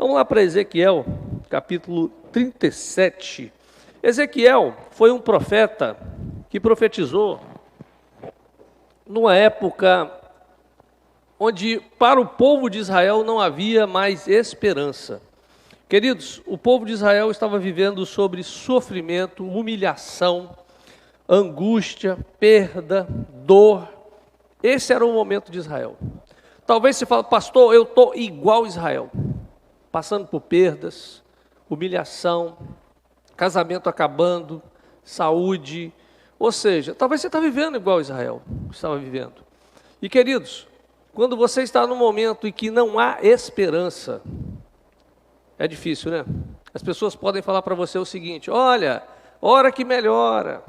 Vamos lá para Ezequiel, capítulo 37. Ezequiel foi um profeta que profetizou numa época onde para o povo de Israel não havia mais esperança. Queridos, o povo de Israel estava vivendo sobre sofrimento, humilhação, angústia, perda, dor. Esse era o momento de Israel. Talvez você fale, pastor, eu estou igual a Israel, passando por perdas, humilhação, casamento acabando, saúde. Ou seja, talvez você está vivendo igual a Israel estava vivendo. E queridos, quando você está num momento em que não há esperança, é difícil, né? As pessoas podem falar para você o seguinte: olha, hora que melhora,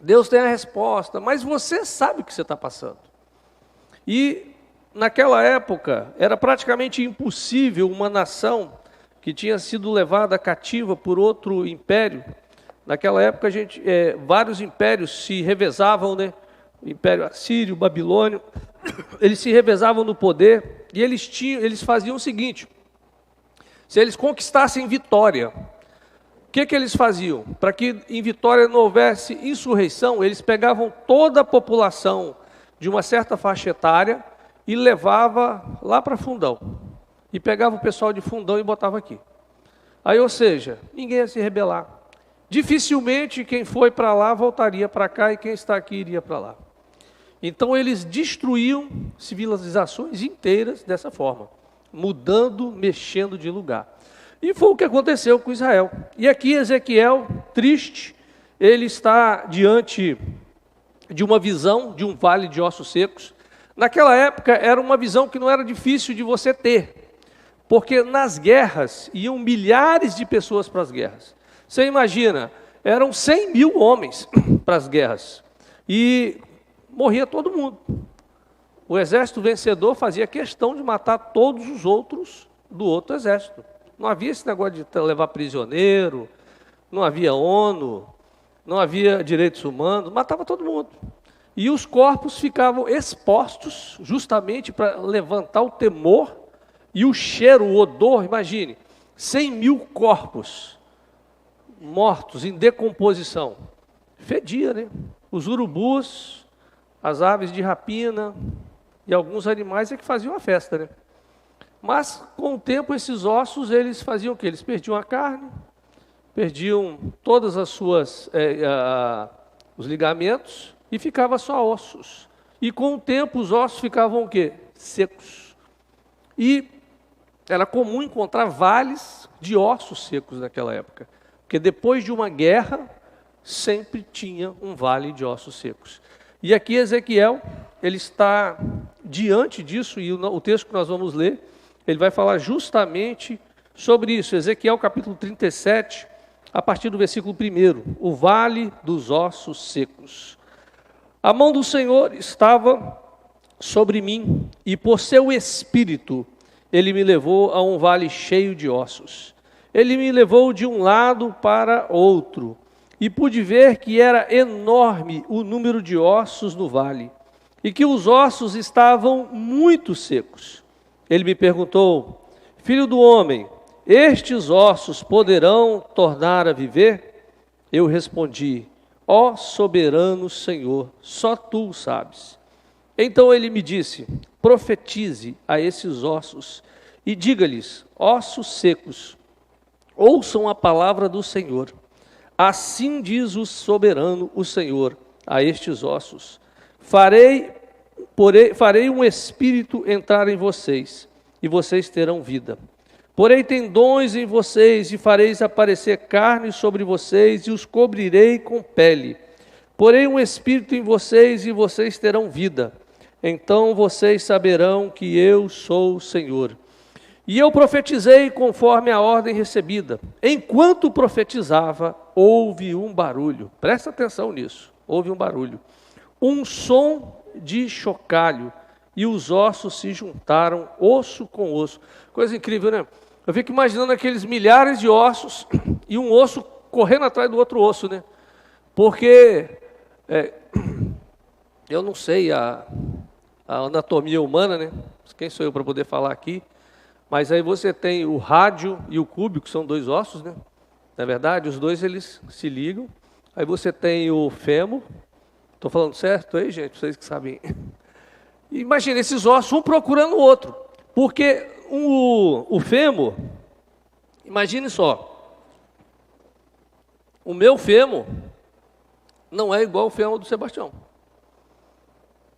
Deus tem a resposta, mas você sabe o que você está passando. E naquela época era praticamente impossível uma nação que tinha sido levada cativa por outro império. Naquela época vários impérios se revezavam, né? O Império Assírio, Babilônio, eles se revezavam no poder e eles faziam o seguinte: se eles conquistassem Vitória, o que eles faziam? Para que em Vitória não houvesse insurreição, eles pegavam toda a população de uma certa faixa etária e levava lá para Fundão. E pegava o pessoal de Fundão e botava aqui. Aí, ou seja, ninguém ia se rebelar. Dificilmente quem foi para lá voltaria para cá e quem está aqui iria para lá. Então eles destruíam civilizações inteiras dessa forma, mudando, mexendo de lugar. E foi o que aconteceu com Israel. E aqui Ezequiel, triste, ele está diante de uma visão de um vale de ossos secos. Naquela época era uma visão que não era difícil de você ter, porque nas guerras iam milhares de pessoas para as guerras. Você imagina, eram 100 mil homens para as guerras e morria todo mundo. O exército vencedor fazia questão de matar todos os outros do outro exército. Não havia esse negócio de levar prisioneiro, não havia ONU, não havia direitos humanos, matava todo mundo. E os corpos ficavam expostos justamente para levantar o temor e o cheiro, o odor. Imagine, 100 mil corpos mortos, em decomposição. Fedia, né? Os urubus, as aves de rapina e alguns animais é que faziam a festa, né? Mas, com o tempo, esses ossos, eles faziam o quê? Eles perdiam a carne, perdiam todas as suas, os ligamentos e ficava só ossos. E, com o tempo, os ossos ficavam o quê? Secos. E era comum encontrar vales de ossos secos naquela época, porque depois de uma guerra, sempre tinha um vale de ossos secos. E aqui Ezequiel, ele está diante disso, e o texto que nós vamos ler, ele vai falar justamente sobre isso. Ezequiel capítulo 37, a partir do versículo 1, o vale dos ossos secos. A mão do Senhor estava sobre mim, e por seu espírito ele me levou a um vale cheio de ossos. Ele me levou de um lado para outro, e pude ver que era enorme o número de ossos no vale, e que os ossos estavam muito secos. Ele me perguntou: filho do homem, estes ossos poderão tornar a viver? Eu respondi: ó soberano Senhor, só tu o sabes. Então ele me disse: profetize a esses ossos e diga-lhes: ossos secos, ouçam a palavra do Senhor. Assim diz o soberano, o Senhor, a estes ossos: farei um espírito entrar em vocês, e vocês terão vida. Porei tendões em vocês, e fareis aparecer carne sobre vocês, e os cobrirei com pele. Porei um espírito em vocês, e vocês terão vida. Então vocês saberão que eu sou o Senhor. E eu profetizei conforme a ordem recebida. Enquanto profetizava, houve um barulho. Presta atenção nisso. Houve um barulho. Um som de chocalho. E os ossos se juntaram, osso com osso. Coisa incrível, né? Eu fico imaginando aqueles milhares de ossos e um osso correndo atrás do outro osso, né? Porque eu não sei a anatomia humana, né? Quem sou eu para poder falar aqui? Mas aí você tem o rádio e o cúbio, que são dois ossos, né? Na verdade, os dois eles se ligam. Aí você tem o fêmur. Estou falando certo aí, gente? Vocês que sabem. Imagina esses ossos, um procurando o outro. Porque o fêmur, imagine só. O meu fêmur não é igual ao fêmur do Sebastião.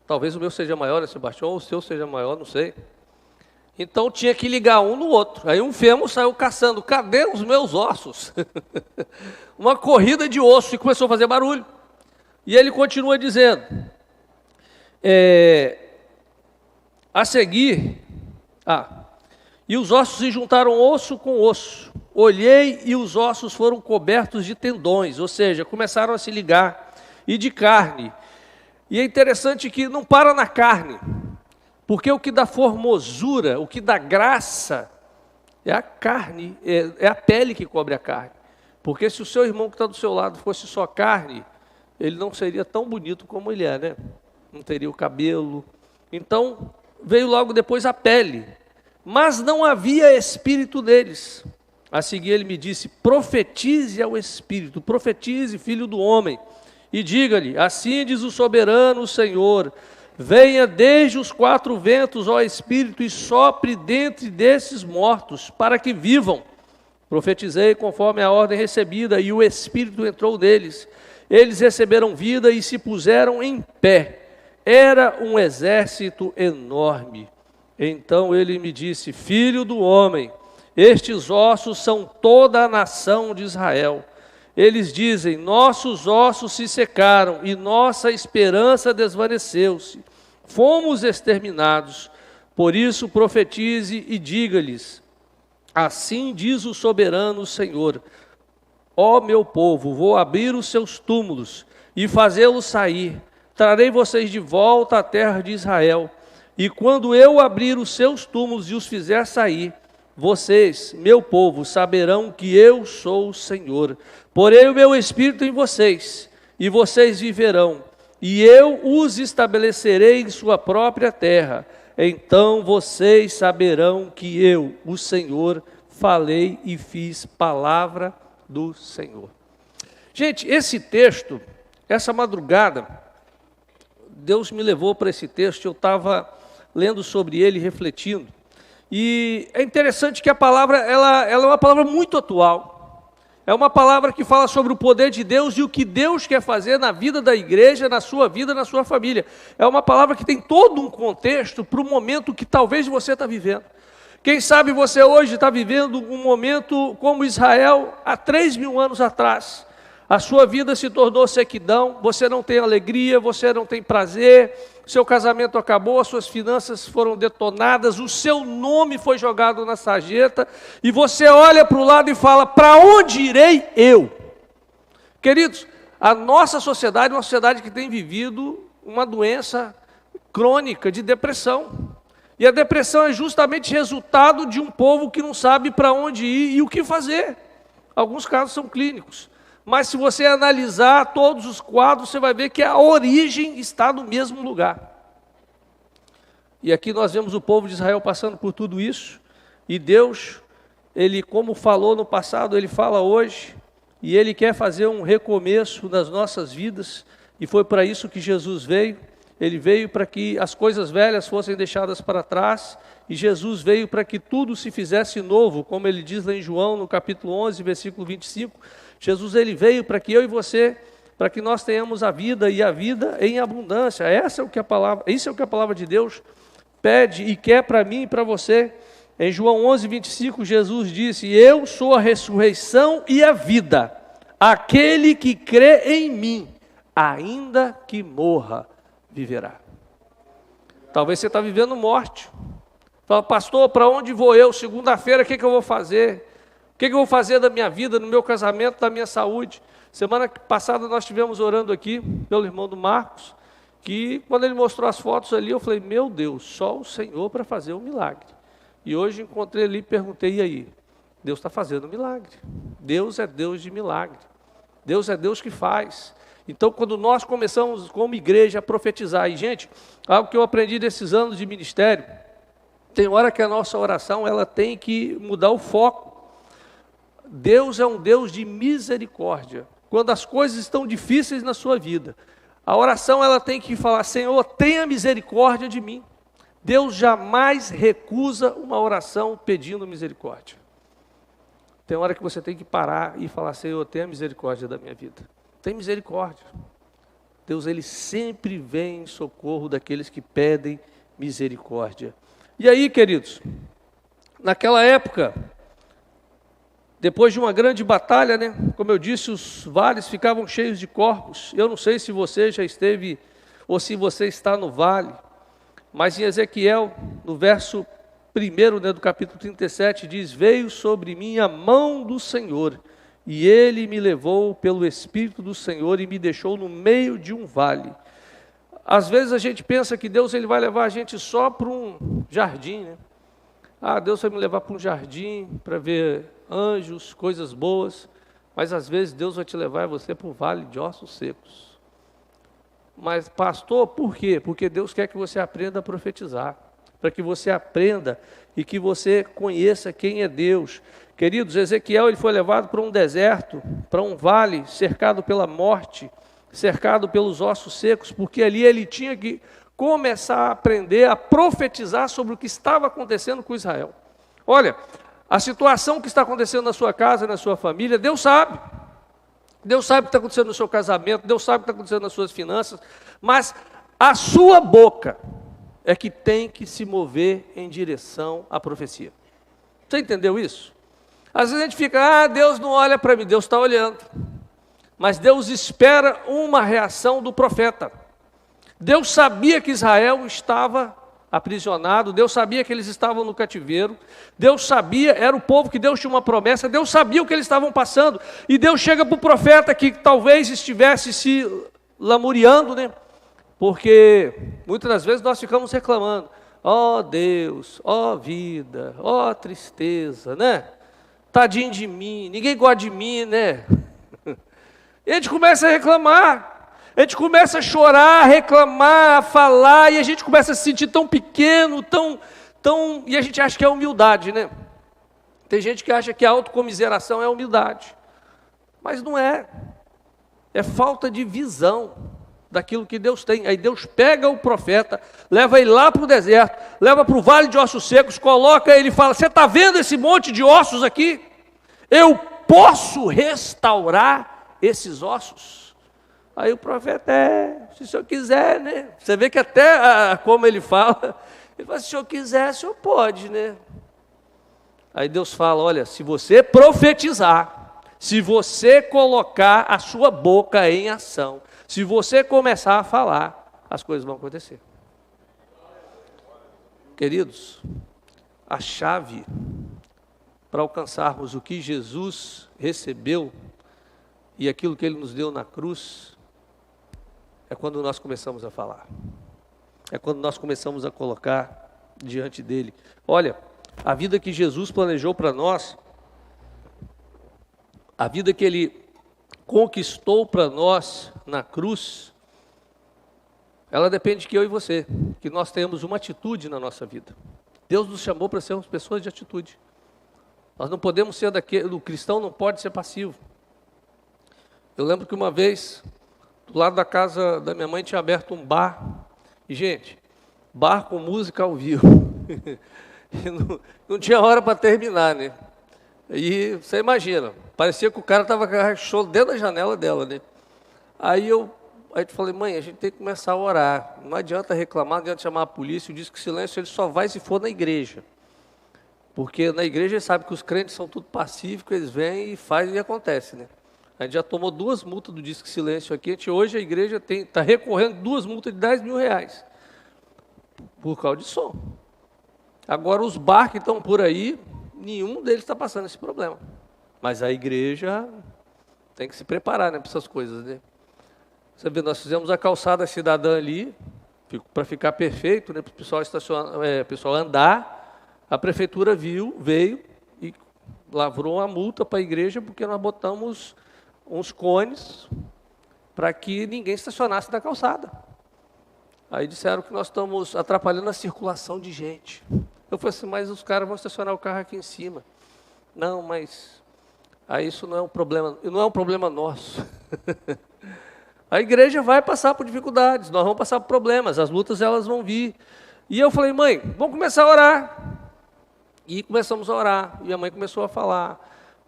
Talvez o meu seja maior, né, Sebastião, ou o seu seja maior, não sei. Então tinha que ligar um no outro. Aí um fêmur saiu caçando, cadê os meus ossos? Uma corrida de osso e começou a fazer barulho. E ele continua dizendo, a seguir, e os ossos se juntaram osso com osso. Olhei e os ossos foram cobertos de tendões, ou seja, começaram a se ligar, e de carne. E é interessante que não para na carne, porque o que dá formosura, o que dá graça, é a carne, é a pele que cobre a carne. Porque se o seu irmão que está do seu lado fosse só carne, ele não seria tão bonito como ele é, né? Não teria o cabelo. Então, veio logo depois a pele. Mas não havia espírito neles. A seguir ele me disse, profetize ao espírito, profetize, filho do homem, e diga-lhe, assim diz o soberano Senhor, venha desde os quatro ventos, ó espírito, e sopre dentre desses mortos, para que vivam. Profetizei conforme a ordem recebida, e o espírito entrou neles. Eles receberam vida e se puseram em pé. Era um exército enorme. Então ele me disse, filho do homem, estes ossos são toda a nação de Israel. Eles dizem, nossos ossos se secaram e nossa esperança desvaneceu-se. Fomos exterminados. Por isso profetize e diga-lhes, assim diz o soberano Senhor, ó meu povo, vou abrir os seus túmulos e fazê-los sair. Trarei vocês de volta à terra de Israel. E quando eu abrir os seus túmulos e os fizer sair, vocês, meu povo, saberão que eu sou o Senhor. Porei o meu espírito em vocês, e vocês viverão. E eu os estabelecerei em sua própria terra. Então vocês saberão que eu, o Senhor, falei e fiz palavra do Senhor. Gente, esse texto, essa madrugada, Deus me levou para esse texto, eu estava lendo sobre ele, refletindo, e é interessante que a palavra, ela é uma palavra muito atual, é uma palavra que fala sobre o poder de Deus e o que Deus quer fazer na vida da igreja, na sua vida, na sua família, é uma palavra que tem todo um contexto para o momento que talvez você está vivendo. Quem sabe você hoje está vivendo um momento como Israel há 3.000 anos atrás. A sua vida se tornou sequidão, você não tem alegria, você não tem prazer, seu casamento acabou, as suas finanças foram detonadas, o seu nome foi jogado na sarjeta, e você olha para o lado e fala, para onde irei eu? Queridos, a nossa sociedade é uma sociedade que tem vivido uma doença crônica de depressão. E a depressão é justamente resultado de um povo que não sabe para onde ir e o que fazer. Alguns casos são clínicos. Mas se você analisar todos os quadros, você vai ver que a origem está no mesmo lugar. E aqui nós vemos o povo de Israel passando por tudo isso. E Deus, Ele como falou no passado, Ele fala hoje. E Ele quer fazer um recomeço nas nossas vidas. E foi para isso que Jesus veio. Ele veio para que as coisas velhas fossem deixadas para trás, e Jesus veio para que tudo se fizesse novo, como ele diz lá em João, no capítulo 11, versículo 25, Jesus ele veio para que eu e você, para que nós tenhamos a vida, e a vida em abundância. Isso é o que a palavra de Deus pede e quer para mim e para você. Em João 11, 25, Jesus disse, eu sou a ressurreição e a vida, aquele que crê em mim, ainda que morra, viverá. Talvez você está vivendo morte. Fala, pastor, para onde vou eu? Segunda-feira, o que eu vou fazer? O que eu vou fazer da minha vida, no meu casamento, da minha saúde? Semana passada nós estivemos orando aqui, pelo irmão do Marcos, que quando ele mostrou as fotos ali, eu falei, meu Deus, só o Senhor para fazer um milagre. E hoje encontrei ali e perguntei, e aí? Deus está fazendo um milagre. Deus é Deus de milagre. Deus é Deus que faz. Então, quando nós começamos como igreja a profetizar, e gente, algo que eu aprendi desses anos de ministério, Tem hora que a nossa oração ela tem que mudar o foco. Deus é um Deus de misericórdia. Quando as coisas estão difíceis na sua vida, a oração ela tem que falar: Senhor, tenha misericórdia de mim. Deus jamais recusa uma oração pedindo misericórdia. Tem hora que você tem que parar e falar: Senhor, tenha misericórdia da minha vida. Tem misericórdia. Deus, Ele sempre vem em socorro daqueles que pedem misericórdia. E aí, queridos, naquela época, depois de uma grande batalha, né? Como eu disse, os vales ficavam cheios de corpos. Eu não sei se você já esteve, ou se você está no vale, mas em Ezequiel, no verso 1, né, do capítulo 37, diz: veio sobre mim a mão do Senhor, e Ele me levou pelo Espírito do Senhor e me deixou no meio de um vale. Às vezes a gente pensa que Deus ele vai levar a gente só para um jardim, né? Ah, Deus vai me levar para um jardim para ver anjos, coisas boas, mas às vezes Deus vai te levar você para um vale de ossos secos. Mas pastor, por quê? Porque Deus quer que você aprenda a profetizar, para que você aprenda e que você conheça quem é Deus. Queridos, Ezequiel ele foi levado para um deserto, para um vale cercado pela morte, cercado pelos ossos secos, porque ali ele tinha que começar a aprender a profetizar sobre o que estava acontecendo com Israel. Olha, a situação que está acontecendo na sua casa, na sua família, Deus sabe. Deus sabe o que está acontecendo no seu casamento, Deus sabe o que está acontecendo nas suas finanças, mas a sua boca é que tem que se mover em direção à profecia. Você entendeu isso? Às vezes a gente fica: Deus não olha para mim. Deus está olhando, mas Deus espera uma reação do profeta. Deus sabia que Israel estava aprisionado, Deus sabia que eles estavam no cativeiro, Deus sabia, era o povo que Deus tinha uma promessa, Deus sabia o que eles estavam passando, e Deus chega para o profeta que talvez estivesse se lamuriando, né? Porque muitas das vezes nós ficamos reclamando: ó Deus, ó vida, ó tristeza, né? Tadinho de mim, ninguém gosta de mim, né? E a gente começa a reclamar, a gente começa a chorar, a reclamar, a falar, e a gente começa a se sentir tão pequeno, e a gente acha que é humildade, né? Tem gente que acha que a autocomiseração é humildade, mas não é, é falta de visão daquilo que Deus tem. Aí Deus pega o profeta, leva ele lá para o deserto, leva para o vale de ossos secos, coloca ele e fala: você está vendo esse monte de ossos aqui? Eu posso restaurar esses ossos? Aí o profeta: se o senhor quiser, né? Você vê que até como ele fala, se o senhor quiser, o senhor pode, né? Aí Deus fala: olha, se você profetizar, se você colocar a sua boca em ação, se você começar a falar, as coisas vão acontecer. Queridos, a chave para alcançarmos o que Jesus recebeu e aquilo que Ele nos deu na cruz, é quando nós começamos a falar. É quando nós começamos a colocar diante dEle. Olha, a vida que Jesus planejou para nós, a vida que Ele conquistou para nós na cruz, ela depende de que eu e você, que nós tenhamos uma atitude na nossa vida. Deus nos chamou para sermos pessoas de atitude. Nós não podemos ser o cristão não pode ser passivo. Eu lembro que uma vez, do lado da casa da minha mãe, tinha aberto um bar, e gente, bar com música ao vivo, e não tinha hora para terminar, né? E você imagina, parecia que o cara estava com dentro da janela dela, né? Aí eu falei: mãe, a gente tem que começar a orar, não adianta reclamar, não adianta chamar a polícia. Eu disse que o silêncio ele só vai se for na igreja, porque na igreja eles sabem que os crentes são tudo pacíficos, eles vêm e fazem e acontece, né? A gente já tomou 2 multas do Disque Silêncio aqui, hoje a igreja está recorrendo 2 multas de R$10 mil, por causa de som. Agora os bar que estão por aí, nenhum deles está passando esse problema. Mas a igreja tem que se preparar, né, para essas coisas, né? Você vê, nós fizemos a calçada cidadã ali, para ficar perfeito, né, para o pessoal pessoal andar. A prefeitura veio e lavrou uma multa para a igreja, porque nós botamos uns cones para que ninguém estacionasse na calçada. Aí disseram que nós estamos atrapalhando a circulação de gente. Eu falei assim, mas os caras vão estacionar o carro aqui em cima. Não, mas aí isso não é um problema nosso. A igreja vai passar por dificuldades, nós vamos passar por problemas, as lutas elas vão vir. E eu falei, mãe, vamos começar a orar. E começamos a orar, e a mãe começou a falar,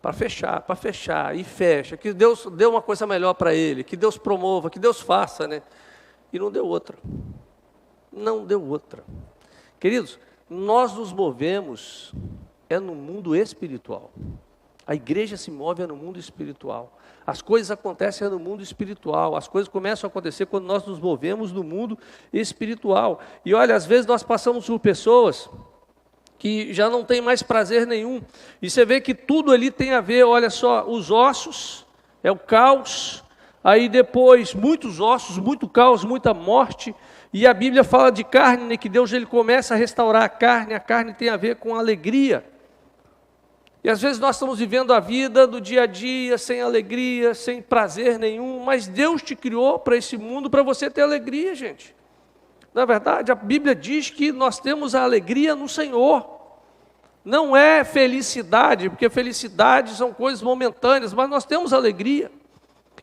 para fechar, e fecha, que Deus dê uma coisa melhor para ele, que Deus promova, que Deus faça, né? E não deu outra. Não deu outra. Queridos, nós nos movemos no mundo espiritual. A igreja se move no mundo espiritual. As coisas acontecem no mundo espiritual. As coisas começam a acontecer quando nós nos movemos no mundo espiritual. E olha, às vezes nós passamos por pessoas que já não tem mais prazer nenhum. E você vê que tudo ali tem a ver, olha só, os ossos, é o caos, aí depois muitos ossos, muito caos, muita morte, e a Bíblia fala de carne, né, que Deus ele começa a restaurar a carne tem a ver com alegria. E às vezes nós estamos vivendo a vida do dia a dia, sem alegria, sem prazer nenhum, mas Deus te criou para esse mundo para você ter alegria, gente. Na verdade, a Bíblia diz que nós temos a alegria no Senhor. Não é felicidade, porque felicidade são coisas momentâneas, mas nós temos alegria.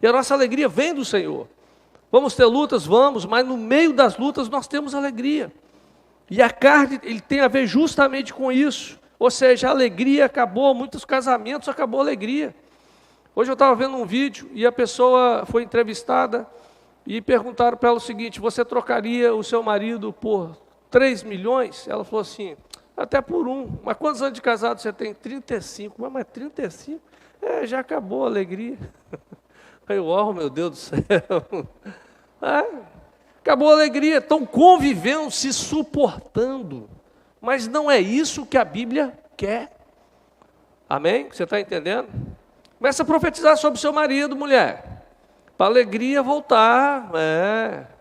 E a nossa alegria vem do Senhor. Vamos ter lutas? Vamos, mas no meio das lutas nós temos alegria. E a carne ele tem a ver justamente com isso. Ou seja, a alegria acabou, muitos casamentos acabou a alegria. Hoje eu estava vendo um vídeo e a pessoa foi entrevistada e perguntaram para ela o seguinte, você trocaria o seu marido por 3 milhões? Ela falou assim, até por 1. Mas quantos anos de casado você tem? 35. Mas 35? Já acabou a alegria. Aí eu, oh meu Deus do céu. Acabou a alegria. Estão convivendo, se suportando. Mas não é isso que a Bíblia quer. Amém? Você está entendendo? Começa a profetizar sobre o seu marido, mulher. Para a alegria voltar,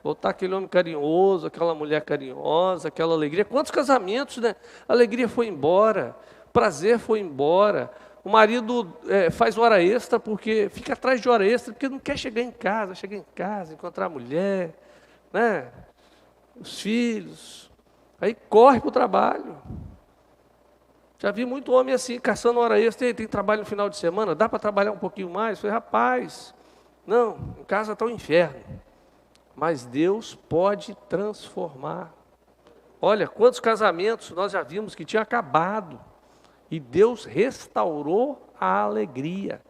voltar aquele homem carinhoso, aquela mulher carinhosa, aquela alegria. Quantos casamentos, né? A alegria foi embora, o prazer foi embora. O marido faz hora extra, porque fica atrás de hora extra, porque não quer chegar em casa, encontrar a mulher, né? Os filhos. Aí corre para o trabalho. Já vi muito homem assim, caçando hora extra, tem trabalho no final de semana, dá para trabalhar um pouquinho mais? Eu falei, rapaz... Não, em casa está o inferno, mas Deus pode transformar. Olha, quantos casamentos nós já vimos que tinha acabado, e Deus restaurou a alegria,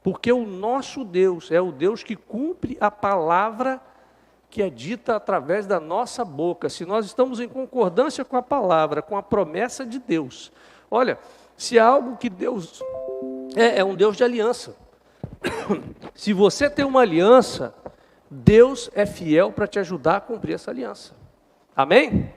porque o nosso Deus é o Deus que cumpre a palavra que é dita através da nossa boca. Se nós estamos em concordância com a palavra, com a promessa de Deus, olha, se há algo que Deus é um Deus de aliança. Se você tem uma aliança, Deus é fiel para te ajudar a cumprir essa aliança. Amém?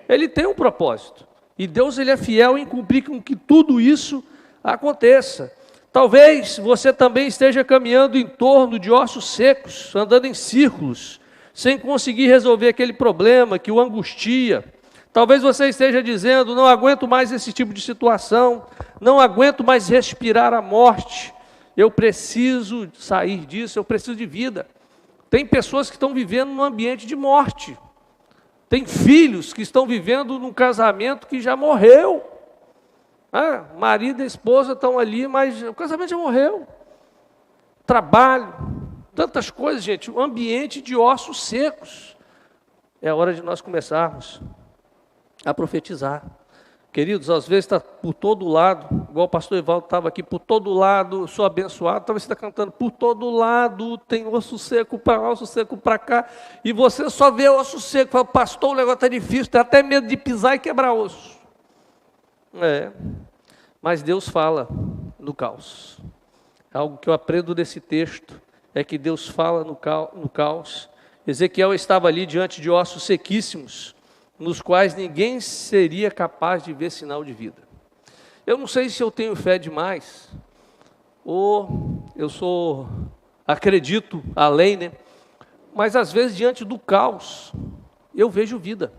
Ele tem um propósito. E Deus ele é fiel em cumprir com que tudo isso aconteça. Talvez você também esteja caminhando em torno de ossos secos, andando em círculos, sem conseguir resolver aquele problema que o angustia. Talvez você esteja dizendo, não aguento mais esse tipo de situação, não aguento mais respirar a morte. Eu preciso sair disso, eu preciso de vida. Tem pessoas que estão vivendo num ambiente de morte. Tem filhos que estão vivendo num casamento que já morreu. Marido e esposa estão ali, mas o casamento já morreu. Trabalho, tantas coisas, gente. Um ambiente de ossos secos. É hora de nós começarmos a profetizar. Queridos, às vezes está por todo lado, igual o pastor Evaldo estava aqui, por todo lado, sou abençoado, talvez você está cantando, por todo lado tem osso seco para lá, osso seco para cá, e você só vê osso seco, fala, pastor, o negócio está difícil, tem até medo de pisar e quebrar osso. Mas Deus fala no caos. Algo que eu aprendo desse texto, é que Deus fala no caos. Ezequiel estava ali diante de ossos sequíssimos, nos quais ninguém seria capaz de ver sinal de vida. Eu não sei se eu tenho fé demais, ou eu acredito além, né? Mas às vezes diante do caos, eu vejo vida.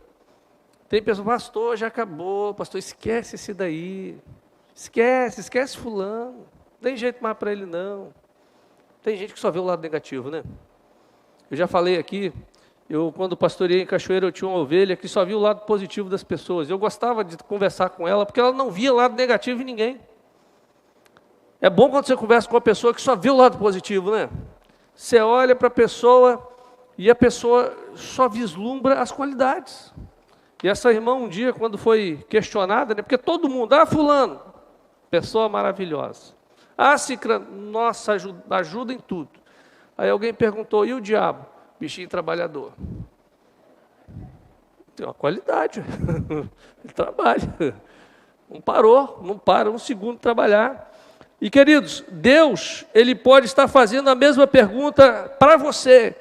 Tem pessoas, pastor, já acabou, pastor, esquece esse daí, esquece fulano, não tem jeito mais para ele não. Tem gente que só vê o lado negativo, né? Eu já falei aqui, Eu, quando pastoreei em Cachoeira, eu tinha uma ovelha que só via o lado positivo das pessoas. Eu gostava de conversar com ela, porque ela não via lado negativo em ninguém. É bom quando você conversa com uma pessoa que só vê o lado positivo, né? Você olha para a pessoa e a pessoa só vislumbra as qualidades. E essa irmã, um dia, quando foi questionada, né, porque todo mundo, fulano, pessoa maravilhosa. Cicrano, nossa, ajuda em tudo. Aí alguém perguntou, e o diabo? Bichinho trabalhador. Tem uma qualidade, ele trabalha. Não para um segundo de trabalhar. E queridos, Deus, Ele pode estar fazendo a mesma pergunta para você.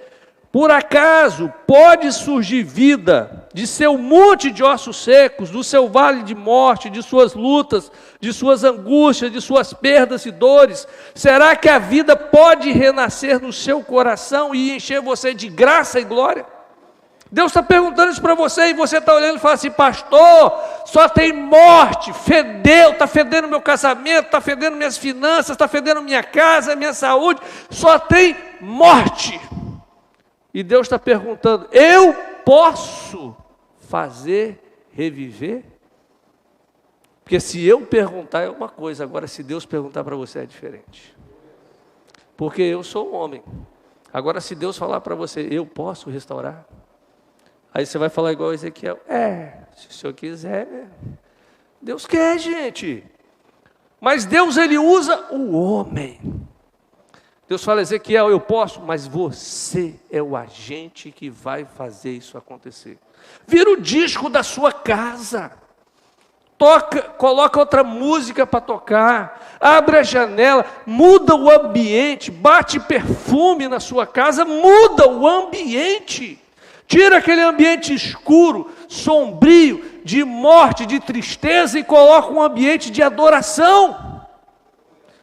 Por acaso pode surgir vida de seu monte de ossos secos, do seu vale de morte, de suas lutas, de suas angústias, de suas perdas e dores? Será que a vida pode renascer no seu coração e encher você de graça e glória? Deus está perguntando isso para você e você está olhando e fala assim, pastor, só tem morte, fedeu, está fedendo meu casamento, está fedendo minhas finanças, está fedendo minha casa, minha saúde, só tem morte. E Deus está perguntando, eu posso fazer reviver? Porque se eu perguntar é uma coisa, agora se Deus perguntar para você é diferente. Porque eu sou um homem. Agora se Deus falar para você, eu posso restaurar? Aí você vai falar igual a Ezequiel, se o senhor quiser, né? Deus quer, gente. Mas Deus, Ele usa o homem. Deus fala, Ezequiel, eu posso, mas você é o agente que vai fazer isso acontecer. Vira o disco da sua casa. Toca, coloca outra música para tocar, abre a janela, muda o ambiente, bate perfume na sua casa, muda o ambiente. Tira aquele ambiente escuro, sombrio, de morte, de tristeza e coloca um ambiente de adoração.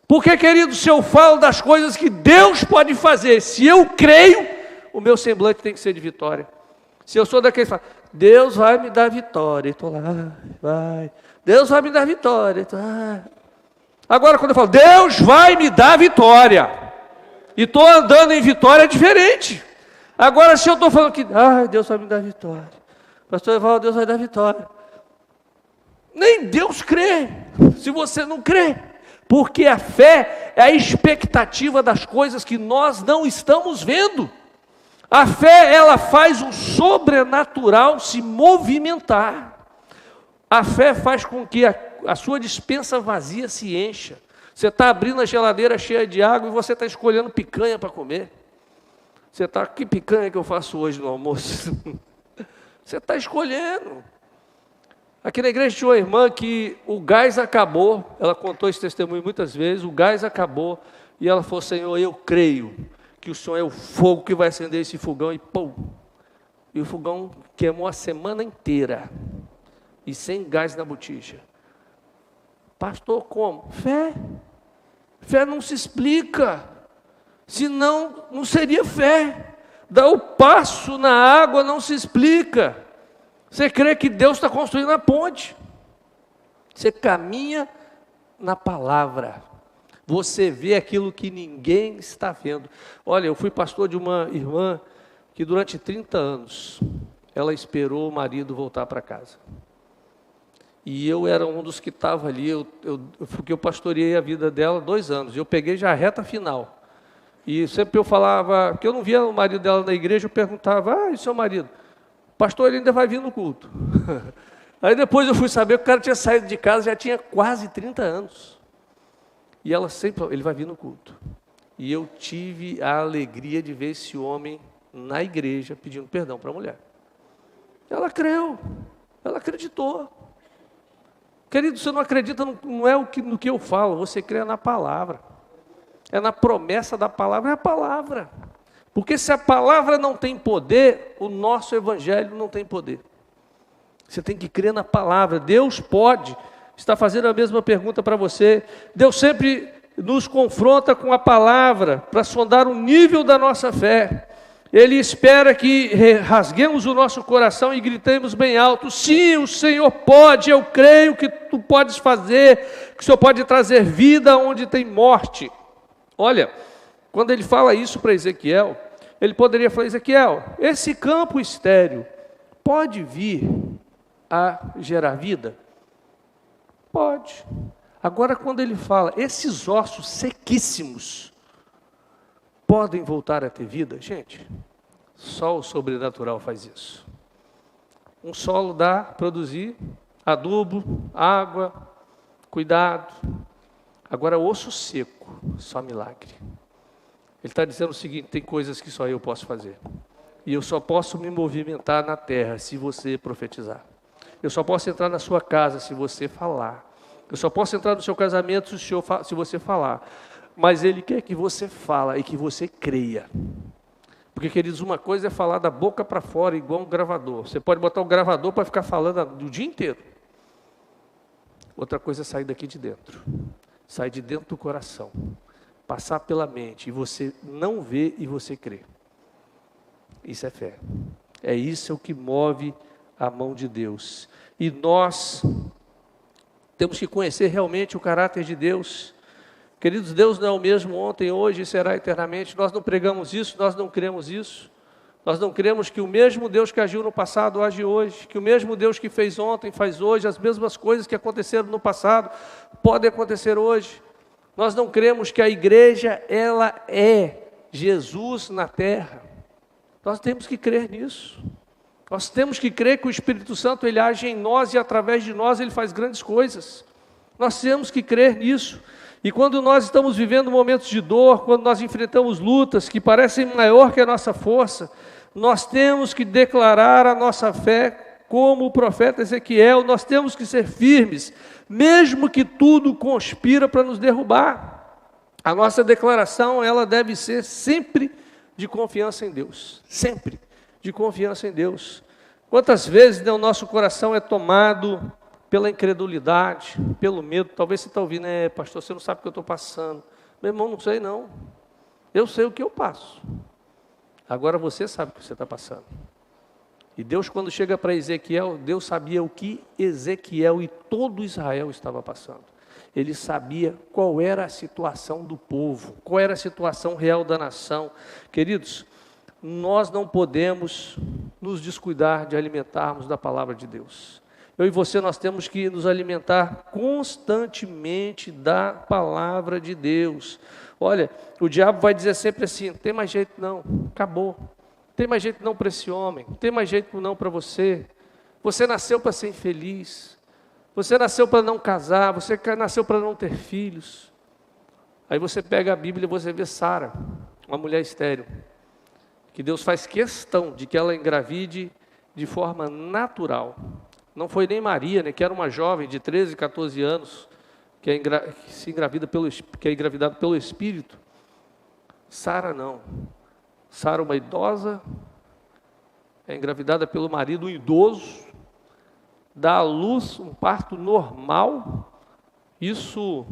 Porque, querido, se eu falo das coisas que Deus pode fazer, se eu creio, o meu semblante tem que ser de vitória. Se eu sou daqueles que falam, Deus vai me dar vitória, estou lá, vai. Deus vai me dar vitória. Agora, quando eu falo, Deus vai me dar vitória, e estou andando em vitória, é diferente. Agora, se eu estou falando que, Deus vai me dar vitória, pastor Evaldo, Deus vai dar vitória, nem Deus crê, se você não crê, porque a fé é a expectativa das coisas que nós não estamos vendo. A fé, ela faz o sobrenatural se movimentar. A fé faz com que a sua despensa vazia se encha. Você está abrindo a geladeira cheia de água e você está escolhendo picanha para comer. Você está, que picanha que eu faço hoje no almoço? Você está escolhendo. Aqui na igreja tinha uma irmã que o gás acabou, ela contou esse testemunho muitas vezes, o gás acabou, e ela falou, Senhor, eu creio que o Senhor é o fogo que vai acender esse fogão, e pum! E o fogão queimou a semana inteira, e sem gás na botija. Pastor, como? Fé. Fé não se explica, senão não seria fé. Dar o passo na água não se explica. Você crê que Deus está construindo a ponte. Você caminha na palavra. Você vê aquilo que ninguém está vendo. Olha, eu fui pastor de uma irmã que durante 30 anos, ela esperou o marido voltar para casa. E eu era um dos que estava ali, porque eu pastoreei a vida dela 2 anos. Eu peguei já a reta final. E sempre eu falava, porque eu não via o marido dela na igreja, eu perguntava, e seu marido? Pastor, ele ainda vai vir no culto. Aí depois eu fui saber que o cara tinha saído de casa, já tinha quase 30 anos. E ela sempre falou, ele vai vir no culto. E eu tive a alegria de ver esse homem na igreja pedindo perdão para a mulher. Ela creu, ela acreditou. Querido, você não acredita, não é no que eu falo, você crê na palavra. É na promessa da palavra, é a palavra. Porque se a palavra não tem poder, o nosso evangelho não tem poder. Você tem que crer na palavra. Deus pode estar fazendo a mesma pergunta para você. Deus sempre nos confronta com a palavra para sondar o nível da nossa fé. Ele espera que rasguemos o nosso coração e gritemos bem alto, sim, o Senhor pode, eu creio que tu podes fazer, que o Senhor pode trazer vida onde tem morte. Olha, quando ele fala isso para Ezequiel, Ele poderia falar: Ezequiel, esse campo estéril pode vir a gerar vida? Pode. Agora, quando ele fala, esses ossos sequíssimos podem voltar a ter vida? Gente, só o sobrenatural faz isso. Um solo dá, produzir, adubo, água, cuidado. Agora, osso seco, só milagre. Ele está dizendo o seguinte: tem coisas que só eu posso fazer. E eu só posso me movimentar na terra se você profetizar. Eu só posso entrar na sua casa se você falar. Eu só posso entrar no seu casamento se você falar. Mas Ele quer que você fale e que você creia. Porque, queridos, uma coisa é falar da boca para fora, igual um gravador. Você pode botar o gravador para ficar falando o dia inteiro. Outra coisa é sair daqui de dentro. Sair de dentro do coração. Passar pela mente. E você não vê e você crê. Isso é fé. É isso que move a mão de Deus. E nós temos que conhecer realmente o caráter de Deus. Queridos, Deus não é o mesmo ontem, hoje e será eternamente. Nós não pregamos isso, nós não cremos isso. Nós não cremos que o mesmo Deus que agiu no passado age hoje, que o mesmo Deus que fez ontem faz hoje, as mesmas coisas que aconteceram no passado podem acontecer hoje. Nós não cremos que a igreja, ela é Jesus na terra. Nós temos que crer nisso. Nós temos que crer que o Espírito Santo, ele age em nós e através de nós ele faz grandes coisas. Nós temos que crer nisso. E quando nós estamos vivendo momentos de dor, quando nós enfrentamos lutas que parecem maior que a nossa força, nós temos que declarar a nossa fé como o profeta Ezequiel. Nós temos que ser firmes, mesmo que tudo conspira para nos derrubar. A nossa declaração, ela deve ser sempre de confiança em Deus, sempre de confiança em Deus. Quantas vezes o nosso coração é tomado pela incredulidade, pelo medo? Talvez você está ouvindo: pastor, você não sabe o que eu estou passando. Meu irmão, não sei não. Eu sei o que eu passo. Agora você sabe o que você está passando. E Deus, quando chega para Ezequiel, Deus sabia o que Ezequiel e todo Israel estava passando. Ele sabia qual era a situação do povo, qual era a situação real da nação. Queridos, nós não podemos nos descuidar de alimentarmos da palavra de Deus. Eu e você, nós temos que nos alimentar constantemente da palavra de Deus. Olha, o diabo vai dizer sempre assim: não tem mais jeito não, acabou. Não tem mais jeito não para esse homem, não tem mais jeito não para você. Você nasceu para ser infeliz. Você nasceu para não casar, você nasceu para não ter filhos. Aí você pega a Bíblia e você vê Sara, uma mulher estéril, que Deus faz questão de que ela engravide de forma natural. Não foi nem Maria, né, que era uma jovem de 13, 14 anos, que é engravidada pelo Espírito. Sara não. Sara, uma idosa, é engravidada pelo marido, um idoso, dá à luz um parto normal, isso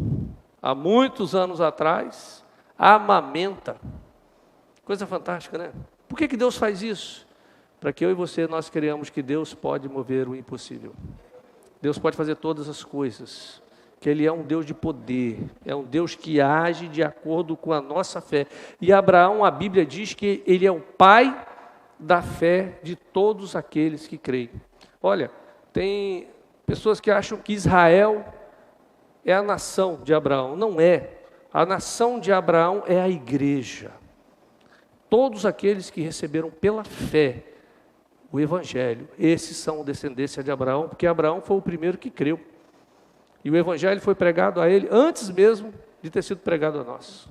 há muitos anos atrás, amamenta. Coisa fantástica, né? Por que Deus faz isso? Para que eu e você, nós creamos que Deus pode mover o impossível. Deus pode fazer todas as coisas, que Ele é um Deus de poder, é um Deus que age de acordo com a nossa fé. E Abraão, a Bíblia diz que ele é o pai da fé de todos aqueles que creem. Olha, tem pessoas que acham que Israel é a nação de Abraão. Não é. A nação de Abraão é a igreja. Todos aqueles que receberam pela fé o Evangelho, esses são descendência de Abraão, porque Abraão foi o primeiro que creu. E o Evangelho foi pregado a ele antes mesmo de ter sido pregado a nós.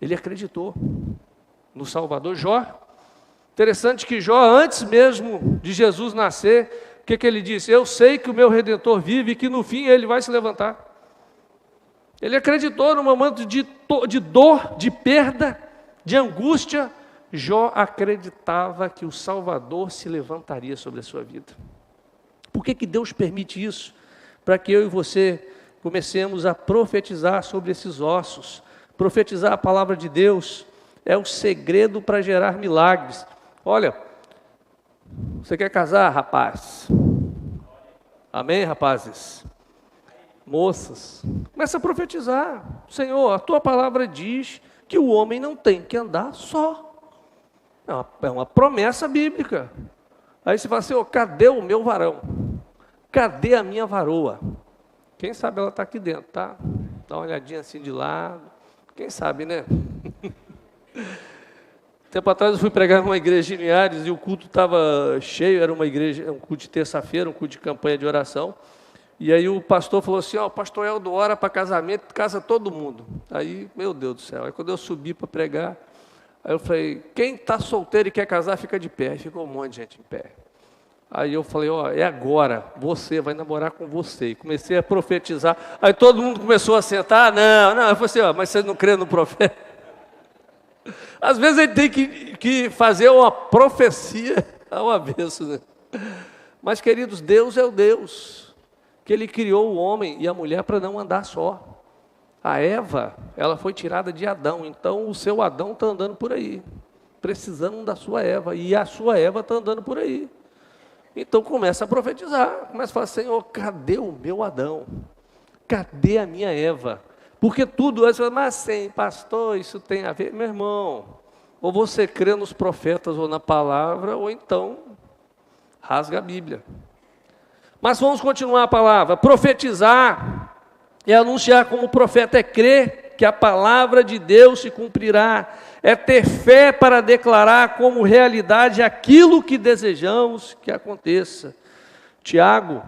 Ele acreditou no Salvador. Jó, interessante que Jó, antes mesmo de Jesus nascer, o que ele disse? Eu sei que o meu Redentor vive e que no fim ele vai se levantar. Ele acreditou no momento de dor, de perda, de angústia. Jó acreditava que o Salvador se levantaria sobre a sua vida. Por que Deus permite isso? Para que eu e você comecemos a profetizar sobre esses ossos. Profetizar a palavra de Deus é o segredo para gerar milagres. Olha, você quer casar, rapaz? Amém, rapazes? Moças, começa a profetizar. Senhor, a tua palavra diz que o homem não tem que andar só. É uma promessa bíblica. Aí você fala assim, cadê o meu varão? Cadê a minha varoa? Quem sabe ela está aqui dentro, tá? Dá uma olhadinha assim de lado. Quem sabe, né? Tempo atrás eu fui pregar numa igreja em Linhares e o culto estava cheio, era um culto de terça-feira, um culto de campanha de oração. E aí o pastor falou assim, o pastor Eldo ora para casamento, casa todo mundo. Aí, meu Deus do céu, aí quando eu subi para pregar, aí eu falei, quem está solteiro e quer casar, fica de pé. Aí ficou um monte de gente em pé. Aí eu falei, é agora, você vai namorar com você. E comecei a profetizar. Aí todo mundo começou a sentar, não. Eu falei assim, mas você não crê no profeta? Às vezes ele tem que fazer uma profecia ao avesso, né? Mas, queridos, Deus é o Deus que Ele criou o homem e a mulher para não andar só. A Eva, ela foi tirada de Adão, então o seu Adão está andando por aí, precisando da sua Eva, e a sua Eva está andando por aí. Então começa a profetizar, começa a falar, Senhor, cadê o meu Adão? Cadê a minha Eva? Porque tudo, mas sim, pastor, isso tem a ver, meu irmão, ou você crê nos profetas ou na palavra, ou então rasga a Bíblia. Mas vamos continuar a palavra. Profetizar é anunciar como profeta, é crer que a palavra de Deus se cumprirá, é ter fé para declarar como realidade aquilo que desejamos que aconteça. Tiago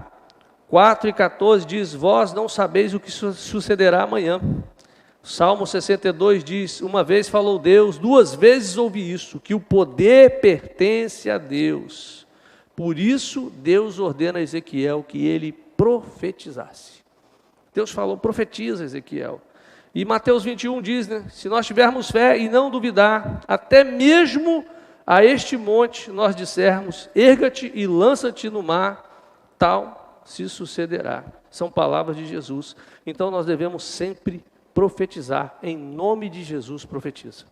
4:14 diz, vós não sabeis o que sucederá amanhã. Salmo 62 diz, uma vez falou Deus, duas vezes ouvi isso, que o poder pertence a Deus. Por isso, Deus ordena a Ezequiel que ele profetizasse. Deus falou, profetiza, Ezequiel. E Mateus 21 diz, se nós tivermos fé e não duvidar, até mesmo a este monte nós dissermos, erga-te e lança-te no mar, tal se sucederá. São palavras de Jesus. Então nós devemos sempre profetizar, em nome de Jesus, profetiza.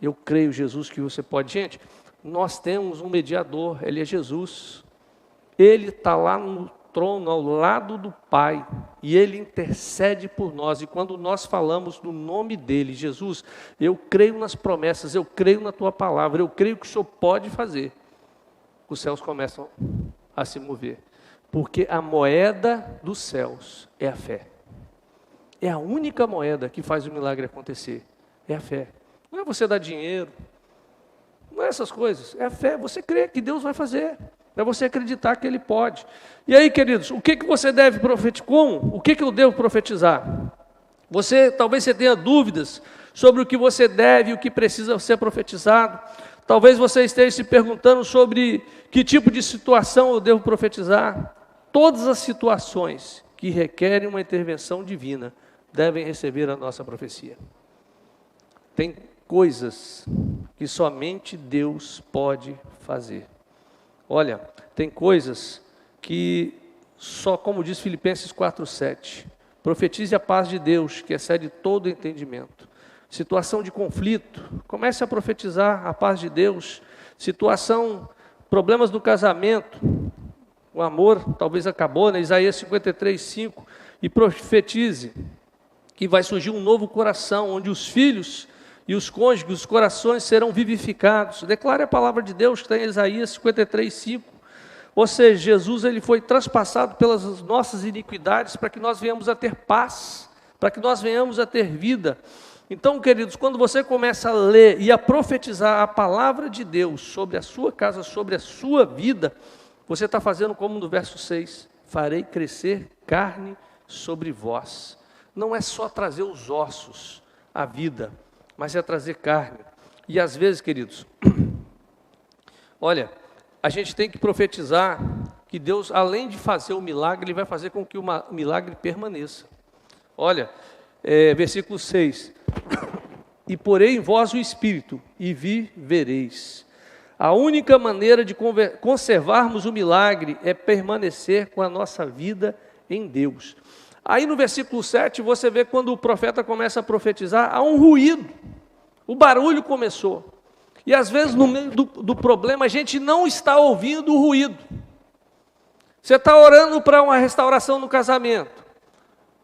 Eu creio, Jesus, que você pode. Gente, nós temos um mediador, Ele é Jesus. Ele está lá no trono, ao lado do Pai, e Ele intercede por nós. E quando nós falamos no nome dEle, Jesus, eu creio nas promessas, eu creio na Tua palavra, eu creio que o Senhor pode fazer, os céus começam a se mover. Porque a moeda dos céus é a fé. É a única moeda que faz o milagre acontecer. É a fé. Não é você dar dinheiro, não é essas coisas. É a fé. Você crê que Deus vai fazer. É você acreditar que Ele pode. E aí, queridos, o que você deve profetizar? Como? O que eu devo profetizar? Talvez você tenha dúvidas sobre o que você deve e o que precisa ser profetizado. Talvez você esteja se perguntando sobre que tipo de situação eu devo profetizar. Todas as situações que requerem uma intervenção divina devem receber a nossa profecia. Tem coisas que somente Deus pode fazer. Olha, tem coisas que só, como diz Filipenses 4:7, profetize a paz de Deus, que excede todo entendimento. Situação de conflito, comece a profetizar a paz de Deus. Problemas do casamento, o amor talvez acabou, Isaías 53:5, e profetize que vai surgir um novo coração, onde os filhos e os cônjuges, os corações serão vivificados. Declare a palavra de Deus que está em Isaías 53:5. Ou seja, Jesus ele foi transpassado pelas nossas iniquidades para que nós venhamos a ter paz, para que nós venhamos a ter vida. Então, queridos, quando você começa a ler e a profetizar a palavra de Deus sobre a sua casa, sobre a sua vida, você está fazendo como no verso 6, farei crescer carne sobre vós. Não é só trazer os ossos, a vida, mas é trazer carne. E às vezes, queridos, olha, a gente tem que profetizar que Deus, além de fazer o milagre, Ele vai fazer com que o milagre permaneça. Olha, versículo 6, e porei em vós o Espírito, e vivereis. A única maneira de conservarmos o milagre é permanecer com a nossa vida em Deus. Aí no versículo 7, você vê quando o profeta começa a profetizar, há um ruído, o barulho começou. E às vezes no meio do problema a gente não está ouvindo o ruído. Você está orando para uma restauração no casamento,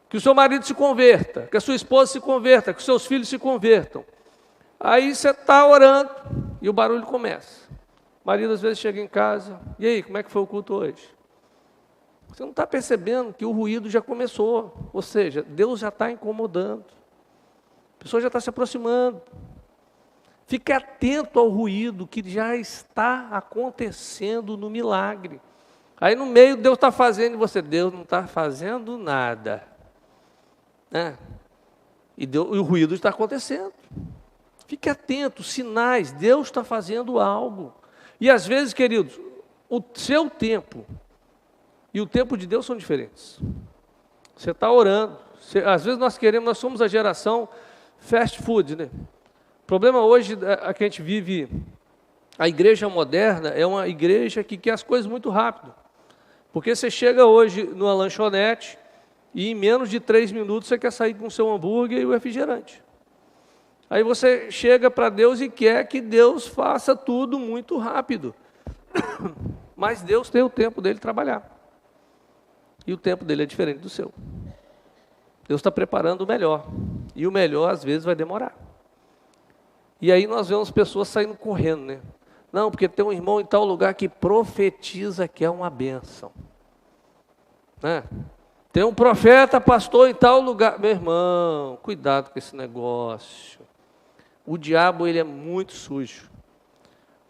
que o seu marido se converta, que a sua esposa se converta, que os seus filhos se convertam. Aí você está orando, e o barulho começa. O marido às vezes chega em casa, e aí, como é que foi o culto hoje? Você não está percebendo que o ruído já começou, ou seja, Deus já está incomodando, a pessoa já está se aproximando. Fique atento ao ruído que já está acontecendo no milagre. Aí no meio Deus está fazendo e você, Deus não está fazendo nada. Né? E o ruído está acontecendo. Fique atento, sinais, Deus está fazendo algo. E às vezes, queridos, o seu tempo e o tempo de Deus são diferentes. Você está orando. Às vezes nós somos a geração fast food, né? O problema hoje é que a gente vive, a igreja moderna é uma igreja que quer as coisas muito rápido. Porque você chega hoje numa lanchonete e em menos de 3 minutos você quer sair com o seu hambúrguer e o refrigerante. Aí você chega para Deus e quer que Deus faça tudo muito rápido. Mas Deus tem o tempo dele trabalhar. E o tempo dele é diferente do seu. Deus está preparando o melhor. E o melhor às vezes vai demorar. E aí nós vemos pessoas saindo correndo, né? Não, porque tem um irmão em tal lugar que profetiza que é uma bênção. Né? Tem um profeta, pastor em tal lugar. Meu irmão, cuidado com esse negócio. O diabo, ele é muito sujo.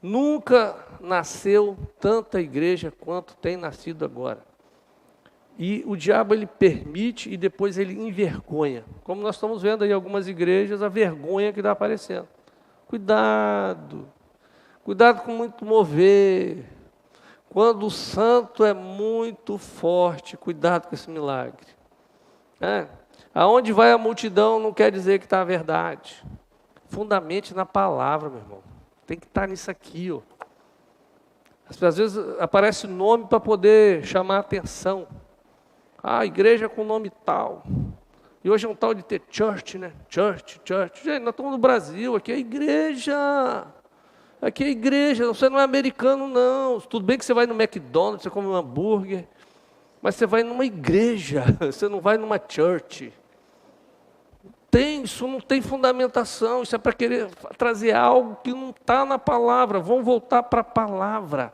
Nunca nasceu tanta igreja quanto tem nascido agora. E o diabo, ele permite e depois ele envergonha. Como nós estamos vendo aí em algumas igrejas, a vergonha que está aparecendo. Cuidado. Cuidado com muito mover. Quando o santo é muito forte, cuidado com esse milagre. Aonde vai a multidão não quer dizer que está a verdade. Fundamente na palavra, meu irmão. Tem que estar nisso aqui, ó. Às vezes aparece nome para poder chamar a atenção. Igreja com nome tal. E hoje é um tal de ter church, né? Church. Gente, nós estamos no Brasil, aqui é igreja. Aqui é igreja, você não é americano, não. Tudo bem que você vai no McDonald's, você come um hambúrguer, mas você vai numa igreja, você não vai numa church. Isso não tem fundamentação, isso é para querer trazer algo que não está na palavra. Vamos voltar para a palavra.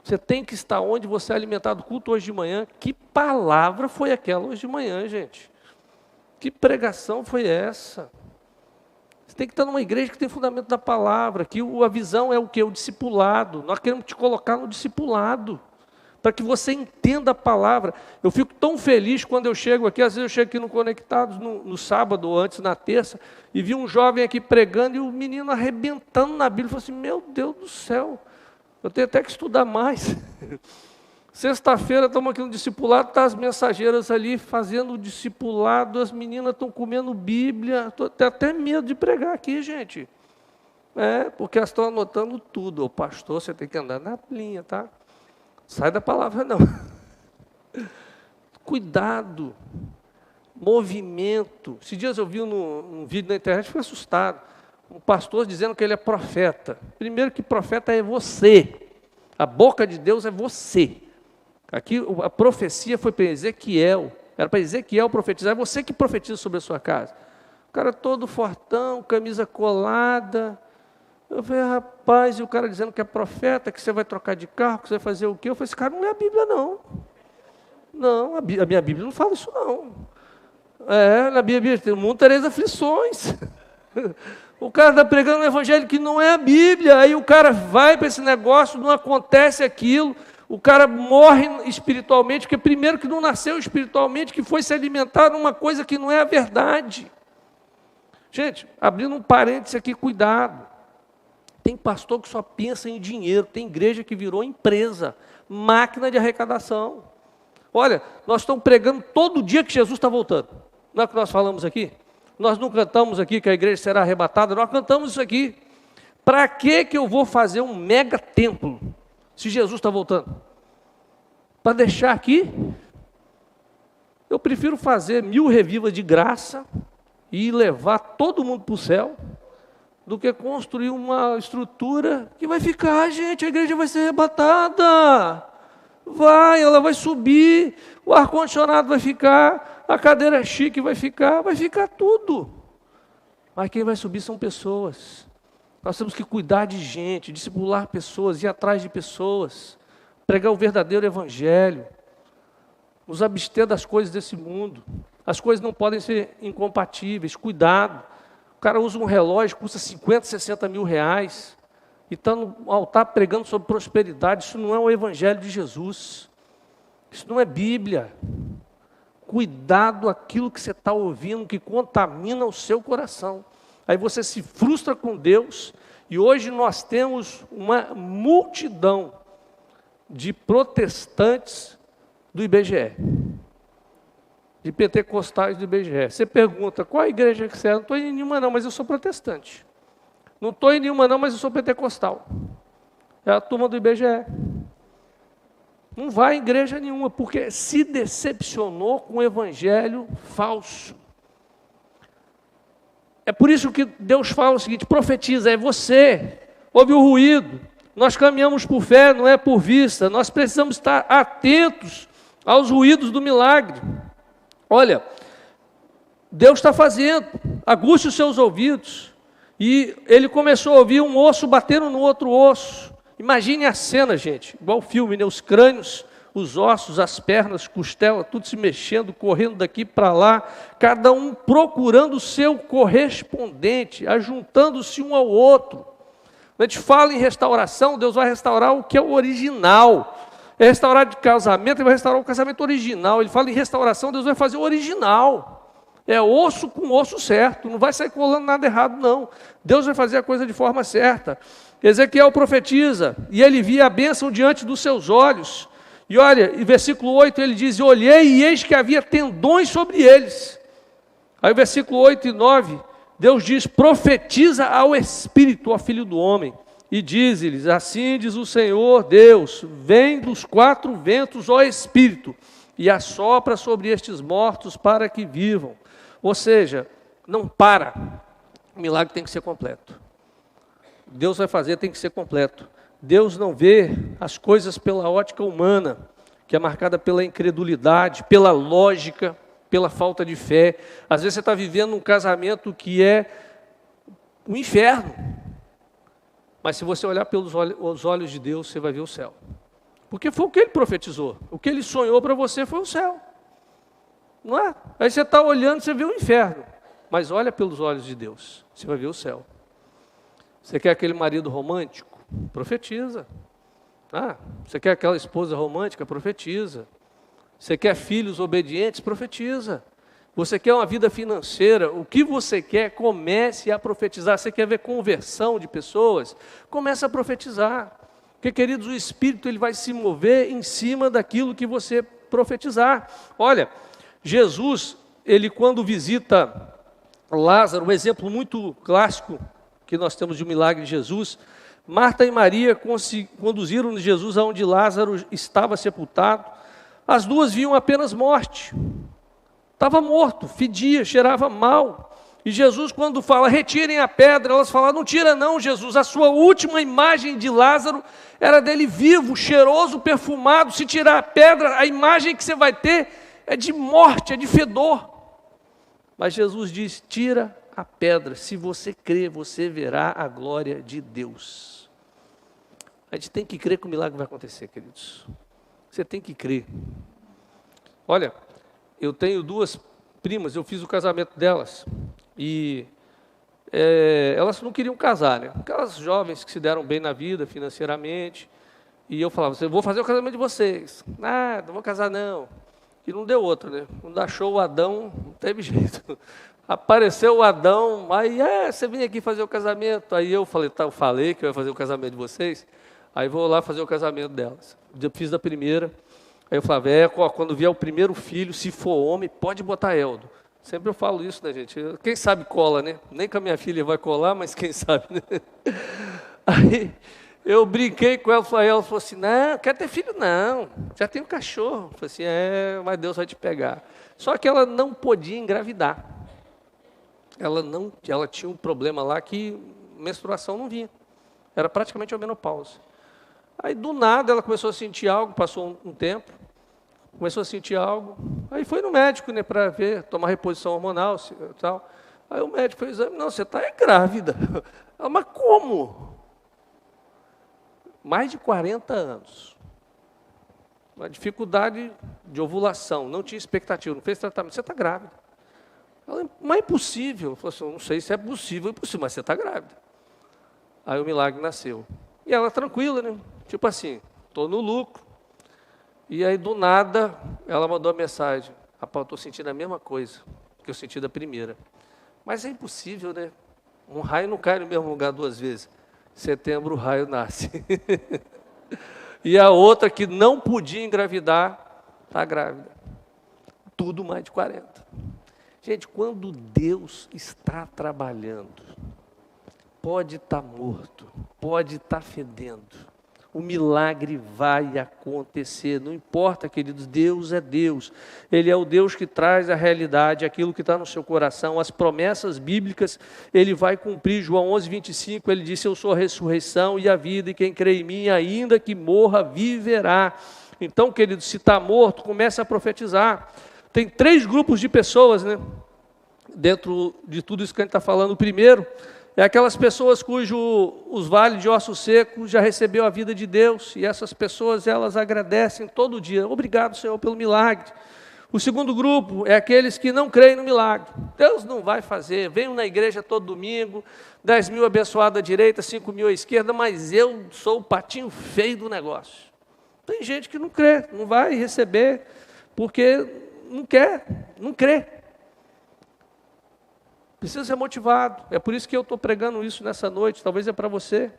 Você tem que estar onde você é alimentado. Culto hoje de manhã, que palavra foi aquela hoje de manhã, gente? Que pregação foi essa? Você tem que estar numa igreja que tem fundamento da palavra, que a visão é o quê? O discipulado. Nós queremos te colocar no discipulado, para que você entenda a palavra. Eu fico tão feliz quando eu chego aqui, às vezes eu chego aqui no Conectados, no sábado ou antes na terça, e vi um jovem aqui pregando e o menino arrebentando na Bíblia. Eu falei assim, meu Deus do céu, eu tenho até que estudar mais. Sexta-feira estamos aqui no discipulado, está as mensageiras ali fazendo o discipulado, as meninas estão comendo Bíblia, tenho até medo de pregar aqui, gente. Porque elas estão anotando tudo. O pastor, você tem que andar na linha, tá? Sai da palavra não. Cuidado. Movimento. Esses dias eu vi um vídeo na internet, fui assustado. Um pastor dizendo que ele é profeta. Primeiro que profeta é você. A boca de Deus é você. Aqui a profecia foi para Ezequiel. Era para Ezequiel profetizar. É você que profetiza sobre a sua casa. O cara todo fortão, camisa colada. Eu falei, rapaz, e o cara dizendo que é profeta, que você vai trocar de carro, que você vai fazer o quê? Eu falei, esse cara não lê a Bíblia, não. Não, a minha Bíblia não fala isso, não. Na Bíblia, o mundo tereis aflições. O cara está pregando um evangelho que não é a Bíblia, aí o cara vai para esse negócio, não acontece aquilo, o cara morre espiritualmente, porque primeiro que não nasceu espiritualmente, que foi se alimentar numa coisa que não é a verdade. Gente, abrindo um parênteses aqui, cuidado. Tem pastor que só pensa em dinheiro, tem igreja que virou empresa, máquina de arrecadação. Olha, nós estamos pregando todo dia que Jesus está voltando. Não é o que nós falamos aqui? Nós não cantamos aqui que a igreja será arrebatada, nós cantamos isso aqui. Para que eu vou fazer um mega templo, se Jesus está voltando? Para deixar aqui? Eu prefiro fazer 1000 revivas de graça e levar todo mundo para o céu, do que construir uma estrutura que vai ficar, gente, a igreja vai ser arrebatada. Ela vai subir, o ar-condicionado vai ficar, a cadeira chique vai ficar tudo. Mas quem vai subir são pessoas. Nós temos que cuidar de gente, discipular pessoas, ir atrás de pessoas, pregar o verdadeiro evangelho, nos abster das coisas desse mundo. As coisas não podem ser incompatíveis, cuidado. O cara usa um relógio, custa 50, 60 mil reais, e está no altar pregando sobre prosperidade. Isso não é o evangelho de Jesus. Isso não é Bíblia. Cuidado aquilo que você está ouvindo, que contamina o seu coração. Aí você se frustra com Deus, e hoje nós temos uma multidão de protestantes do IBGE, de pentecostais do IBGE. Você pergunta, qual a igreja que você é? Não estou em nenhuma não, mas eu sou protestante. Não estou em nenhuma não, mas eu sou pentecostal. É a turma do IBGE. Não vai em igreja nenhuma, porque se decepcionou com o evangelho falso. É por isso que Deus fala o seguinte, profetiza, é você, ouve o ruído, nós caminhamos por fé, não é por vista, nós precisamos estar atentos aos ruídos do milagre. Olha, Deus está fazendo, aguce os seus ouvidos, e ele começou a ouvir um osso batendo no outro osso. Imagine a cena, gente, igual o filme, né? Os crânios, os ossos, as pernas, costela, tudo se mexendo, correndo daqui para lá, cada um procurando o seu correspondente, ajuntando-se um ao outro. A gente fala em restauração, Deus vai restaurar o que é o original. É restaurar de casamento, Ele vai restaurar o casamento original. Ele fala em restauração, Deus vai fazer o original. É osso com osso certo, não vai sair colando nada errado, não. Deus vai fazer a coisa de forma certa. Ezequiel profetiza, e ele via a bênção diante dos seus olhos. E olha, em versículo 8 ele diz, olhei e eis que havia tendões sobre eles. Aí versículo 8 e 9, Deus diz, profetiza ao Espírito, ao Filho do Homem, e diz-lhes, assim diz o Senhor Deus, vem dos quatro ventos, ó Espírito, e assopra sobre estes mortos para que vivam. Ou seja, não para, o milagre tem que ser completo. Deus vai fazer, tem que ser completo. Deus não vê as coisas pela ótica humana, que é marcada pela incredulidade, pela lógica, pela falta de fé. Às vezes você está vivendo um casamento que é um inferno, mas se você olhar pelos olhos de Deus, você vai ver o céu. Porque foi o que Ele profetizou, o que Ele sonhou para você foi o céu. Não é? Aí você está olhando, você vê o inferno, mas olha pelos olhos de Deus, você vai ver o céu. Você quer aquele marido romântico? Profetiza. Você quer aquela esposa romântica? Profetiza. Você quer filhos obedientes? Profetiza. Você quer uma vida financeira? O que você quer? Comece a profetizar. Você quer ver conversão de pessoas? Comece a profetizar. Porque, queridos, o Espírito ele vai se mover em cima daquilo que você profetizar. Olha, Jesus, ele quando visita Lázaro, um exemplo muito clássico que nós temos de um milagre de Jesus, Marta e Maria conduziram Jesus aonde Lázaro estava sepultado. As duas viam apenas morte. Estava morto, fedia, cheirava mal. E Jesus, quando fala, retirem a pedra, elas falam, não tira não, Jesus. A sua última imagem de Lázaro era dele vivo, cheiroso, perfumado. Se tirar a pedra, a imagem que você vai ter é de morte, é de fedor. Mas Jesus diz, tira a pedra. Se você crer, você verá a glória de Deus. A gente tem que crer que o milagre vai acontecer, queridos. Você tem que crer. Olha, eu tenho duas primas, eu fiz o casamento delas. E elas não queriam casar, né? Aquelas jovens que se deram bem na vida, financeiramente. E eu falava, eu vou fazer o casamento de vocês. Não vou casar não. E não deu outra, né? Quando achou o Adão, não teve jeito. Apareceu o Adão, aí você vem aqui fazer o casamento. Aí eu falei, eu falei que eu ia fazer o casamento de vocês. Aí vou lá fazer o casamento delas. Eu fiz da primeira. Aí eu falava, quando vier o primeiro filho, se for homem, pode botar Eldo. Sempre eu falo isso, né, gente? Quem sabe cola, né? Nem com a minha filha vai colar, mas quem sabe, né? Aí eu brinquei com ela, ela falou assim, não, quer ter filho não, já tem um cachorro. Eu falei assim, mas Deus vai te pegar. Só que ela não podia engravidar. Ela tinha um problema lá que menstruação não vinha. Era praticamente a menopausa. Aí do nada ela começou a sentir algo, passou um tempo, começou a sentir algo, aí foi no médico, né, para ver, tomar reposição hormonal e tal. Aí o médico fez o exame, não, você está grávida. Ela, mas como? Mais de 40 anos. Uma dificuldade de ovulação, não tinha expectativa, não fez tratamento, você está grávida. Ela, mas é impossível. Eu falei assim, não sei se é possível, mas você está grávida. Aí o milagre nasceu. E ela tranquila, né? Tipo assim, estou no lucro. E aí do nada, ela mandou a mensagem, rapaz, eu estou sentindo a mesma coisa que eu senti da primeira. Mas é impossível, né? Um raio não cai no mesmo lugar duas vezes. Em setembro o raio nasce. E a outra que não podia engravidar, está grávida. Tudo mais de 40. Gente, quando Deus está trabalhando, pode estar morto, pode estar fedendo, o milagre vai acontecer. Não importa, queridos, Deus é Deus. Ele é o Deus que traz a realidade, aquilo que está no seu coração, as promessas bíblicas, Ele vai cumprir. João 11:25, Ele disse, eu sou a ressurreição e a vida, e quem crê em mim, ainda que morra, viverá. Então, queridos, se está morto, comece a profetizar. Tem 3 grupos de pessoas, né? Dentro de tudo isso que a gente está falando. O primeiro é aquelas pessoas os vales de ossos secos já recebeu a vida de Deus, e essas pessoas, elas agradecem todo dia. Obrigado, Senhor, pelo milagre. O segundo grupo é aqueles que não creem no milagre. Deus não vai fazer. Venho na igreja todo domingo, 10 mil abençoados à direita, 5 mil à esquerda, mas eu sou o patinho feio do negócio. Tem gente que não crê, não vai receber, porque não quer, não crê. Precisa ser motivado. É por isso que eu estou pregando isso nessa noite. Talvez é para você.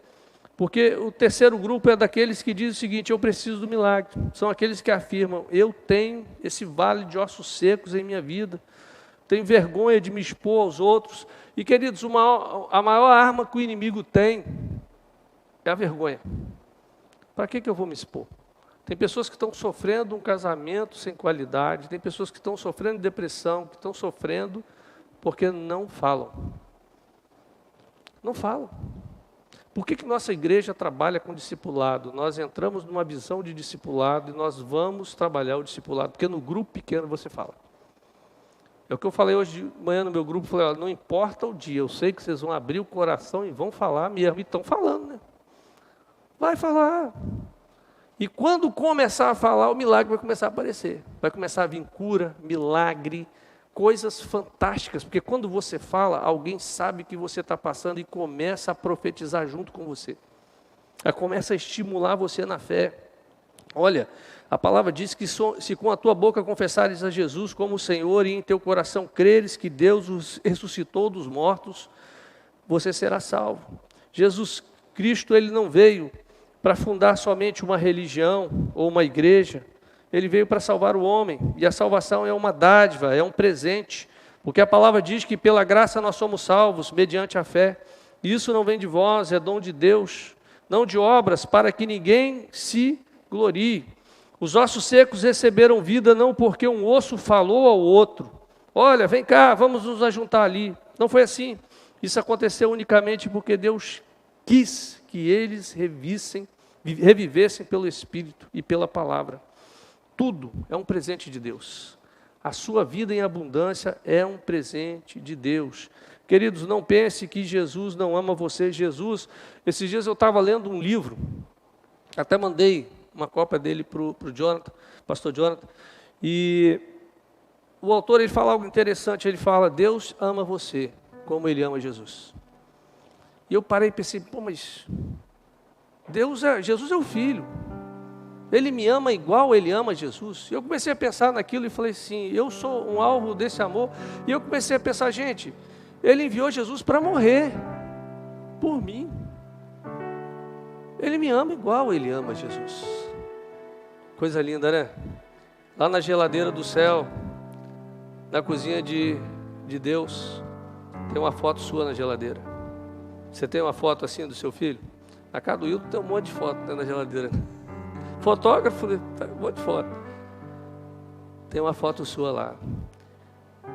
Porque o terceiro grupo é daqueles que dizem o seguinte, eu preciso do milagre. São aqueles que afirmam, eu tenho esse vale de ossos secos em minha vida. Tenho vergonha de me expor aos outros. E, queridos, a maior arma que o inimigo tem é a vergonha. Para que eu vou me expor? Tem pessoas que estão sofrendo um casamento sem qualidade. Tem pessoas que estão sofrendo depressão, que estão sofrendo porque não falam. Não falam. Por que nossa igreja trabalha com discipulado? Nós entramos numa visão de discipulado e nós vamos trabalhar o discipulado, porque no grupo pequeno você fala. É o que eu falei hoje de manhã no meu grupo, falei, olha, não importa o dia, eu sei que vocês vão abrir o coração e vão falar mesmo, e estão falando, né? Vai falar. E quando começar a falar, o milagre vai começar a aparecer. Vai começar a vir cura, milagre, coisas fantásticas, porque quando você fala, alguém sabe que você está passando e começa a profetizar junto com você. Começa a estimular você na fé. Olha, a palavra diz que se com a tua boca confessares a Jesus como Senhor e em teu coração creres que Deus os ressuscitou dos mortos, você será salvo. Jesus Cristo, Ele não veio para fundar somente uma religião ou uma igreja. Ele veio para salvar o homem, e a salvação é uma dádiva, é um presente, porque a palavra diz que pela graça nós somos salvos, mediante a fé. Isso não vem de vós, é dom de Deus, não de obras, para que ninguém se glorie. Os ossos secos receberam vida não porque um osso falou ao outro, olha, vem cá, vamos nos ajuntar ali. Não foi assim. Isso aconteceu unicamente porque Deus quis que eles revivessem pelo Espírito e pela palavra. Tudo é um presente de Deus. A sua vida em abundância é um presente de Deus. Queridos, não pense que Jesus não ama você. Jesus, esses dias eu estava lendo um livro, até mandei uma cópia dele para o Jonathan, pastor Jonathan, e o autor ele fala algo interessante, ele fala, Deus ama você como Ele ama Jesus. E eu parei e pensei, mas Jesus é o Filho. Ele me ama igual Ele ama Jesus. Eu comecei a pensar naquilo e falei assim, eu sou um alvo desse amor. E eu comecei a pensar, gente, Ele enviou Jesus para morrer por mim. Ele me ama igual Ele ama Jesus. Coisa linda, né? Lá na geladeira do céu, na cozinha de Deus, tem uma foto sua na geladeira. Você tem uma foto assim do seu filho? Na casa do Hilton tem um monte de foto na geladeira. Fotógrafo, um monte de foto. Tem uma foto sua lá.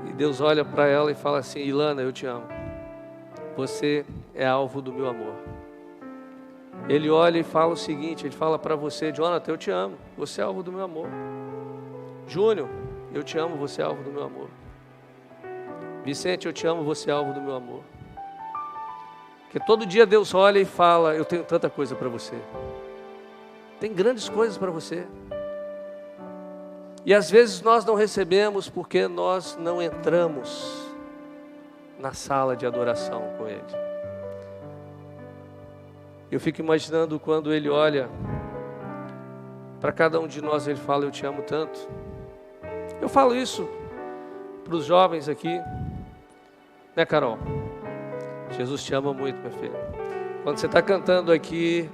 E Deus olha para ela e fala assim, Ilana, eu te amo. Você é alvo do meu amor. Ele olha e fala o seguinte, ele fala para você, Jonathan, eu te amo. Você é alvo do meu amor. Júnior, eu te amo, você é alvo do meu amor. Vicente, eu te amo, você é alvo do meu amor. Porque todo dia Deus olha e fala, eu tenho tanta coisa para você. Tem grandes coisas para você. E às vezes nós não recebemos porque nós não entramos na sala de adoração com Ele. Eu fico imaginando quando Ele olha para cada um de nós, Ele fala, eu te amo tanto. Eu falo isso para os jovens aqui, né, Carol? Jesus te ama muito, minha filha. Quando você está cantando aqui,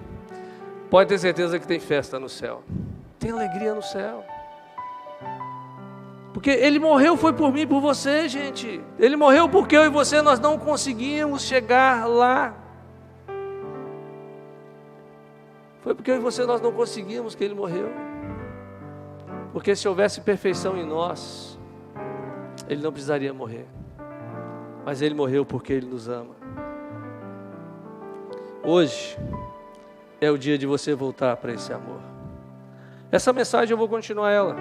pode ter certeza que tem festa no céu. Tem alegria no céu. Porque Ele morreu, foi por mim e por você, gente. Ele morreu porque eu e você, nós não conseguimos chegar lá. Foi porque eu e você, nós não conseguimos que Ele morreu. Porque se houvesse perfeição em nós, Ele não precisaria morrer. Mas Ele morreu porque Ele nos ama. Hoje é o dia de você voltar para esse amor. Essa mensagem eu vou continuar ela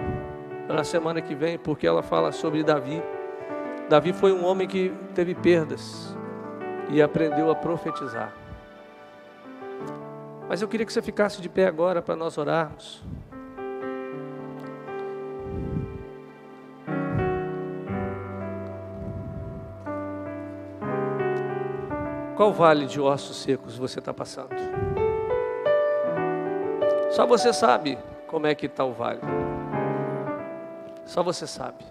na semana que vem, porque ela fala sobre Davi. Davi foi um homem que teve perdas e aprendeu a profetizar. Mas eu queria que você ficasse de pé agora para nós orarmos. Qual vale de ossos secos você está passando? Só você sabe como é que está o vale. Só você sabe.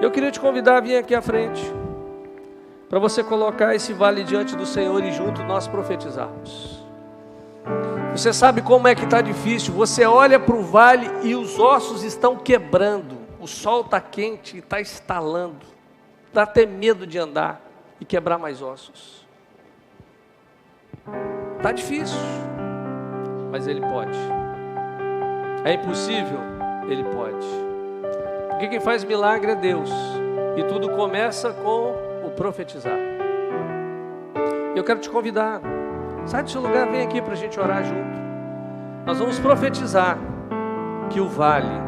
Eu queria te convidar a vir aqui à frente, para você colocar esse vale diante do Senhor e junto nós profetizarmos. Você sabe como é que está difícil. Você olha para o vale e os ossos estão quebrando. O sol está quente e está estalando. Dá até medo de andar e quebrar mais ossos. Está difícil, mas Ele pode. É impossível, Ele pode. Porque quem faz milagre é Deus. E tudo começa com o profetizar. Eu quero te convidar. Sai do seu lugar, vem aqui para a gente orar junto. Nós vamos profetizar que o vale